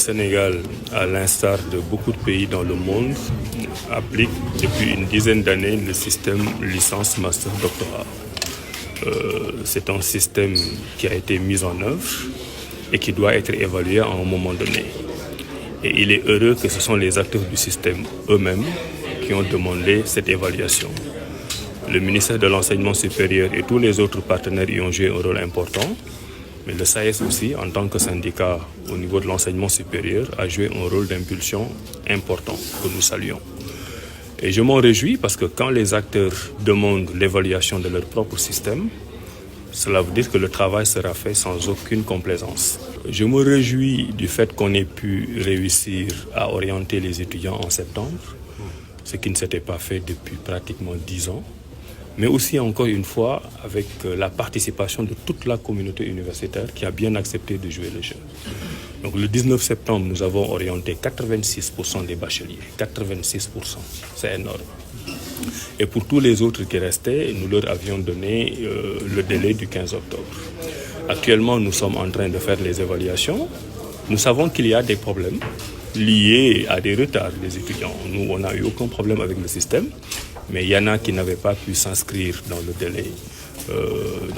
Sénégal, à l'instar de beaucoup de pays dans le monde, applique depuis une dizaine d'années le système licence master doctorat. C'est un système qui a été mis en œuvre et qui doit être évalué à un moment donné. Et il est heureux que ce sont les acteurs du système eux-mêmes qui ont demandé cette évaluation. Le ministère de l'Enseignement supérieur et tous les autres partenaires y ont joué un rôle important. Mais le SAES aussi, en tant que syndicat au niveau de l'enseignement supérieur, a joué un rôle d'impulsion important que nous saluons. Et je m'en réjouis parce que quand les acteurs demandent l'évaluation de leur propre système, cela veut dire que le travail sera fait sans aucune complaisance. Je me réjouis du fait qu'on ait pu réussir à orienter les étudiants en septembre, ce qui ne s'était pas fait depuis pratiquement 10 ans. Mais aussi, encore une fois, avec la participation de toute la communauté universitaire qui a bien accepté de jouer le jeu. Donc le 19 septembre, nous avons orienté 86% des bacheliers. 86%, c'est énorme. Et pour tous les autres qui restaient, nous leur avions donné le délai du 15 octobre. Actuellement, nous sommes en train de faire les évaluations. Nous savons qu'il y a des problèmes liés à des retards des étudiants. Nous, on n'a eu aucun problème avec le système. Mais il y en a qui n'avaient pas pu s'inscrire dans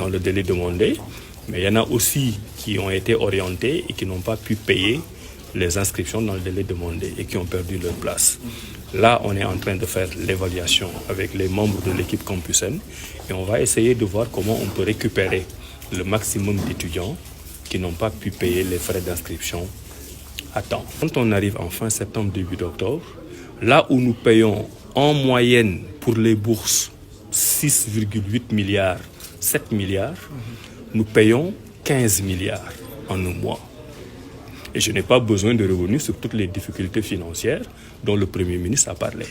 le délai demandé. Mais il y en a aussi qui ont été orientés et qui n'ont pas pu payer les inscriptions dans le délai demandé et qui ont perdu leur place. Là, on est en train de faire l'évaluation avec les membres de l'équipe Campus N et on va essayer de voir comment on peut récupérer le maximum d'étudiants qui n'ont pas pu payer les frais d'inscription à temps. Quand on arrive en fin septembre, début octobre, là où nous payons en moyenne pour les bourses 6,8 milliards, 7 milliards, nous payons 15 milliards en un mois. Et je n'ai pas besoin de revenir sur toutes les difficultés financières dont le Premier ministre a parlé.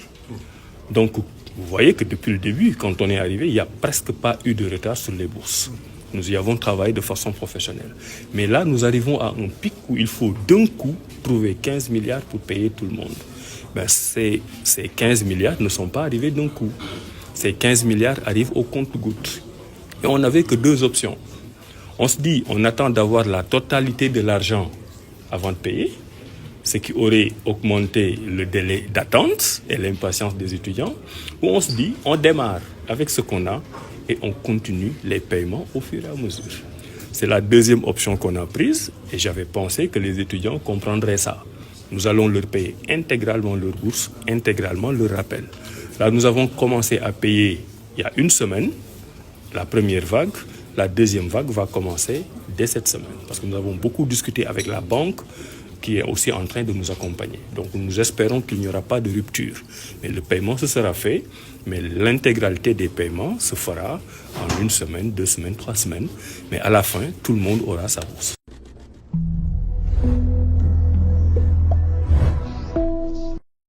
Donc, vous voyez que depuis le début, quand on est arrivé, il n'y a presque pas eu de retard sur les bourses. Nous y avons travaillé de façon professionnelle. Mais là, nous arrivons à un pic où il faut d'un coup trouver 15 milliards pour payer tout le monde. Ces 15 milliards ne sont pas arrivés d'un coup. Ces 15 milliards arrivent au compte-gouttes. Et on n'avait que deux options. On se dit, on attend d'avoir la totalité de l'argent avant de payer, ce qui aurait augmenté le délai d'attente et l'impatience des étudiants. Ou on se dit, on démarre avec ce qu'on a et on continue les paiements au fur et à mesure. C'est la deuxième option qu'on a prise et j'avais pensé que les étudiants comprendraient ça. Nous allons leur payer intégralement leur bourse, intégralement leur rappel. Là, nous avons commencé à payer il y a une semaine, la première vague. La deuxième vague va commencer dès cette semaine. Parce que nous avons beaucoup discuté avec la banque qui est aussi en train de nous accompagner. Donc nous espérons qu'il n'y aura pas de rupture. Mais le paiement, ce sera fait. Mais l'intégralité des paiements se fera en une semaine, 2 semaines, 3 semaines. Mais à la fin, tout le monde aura sa bourse.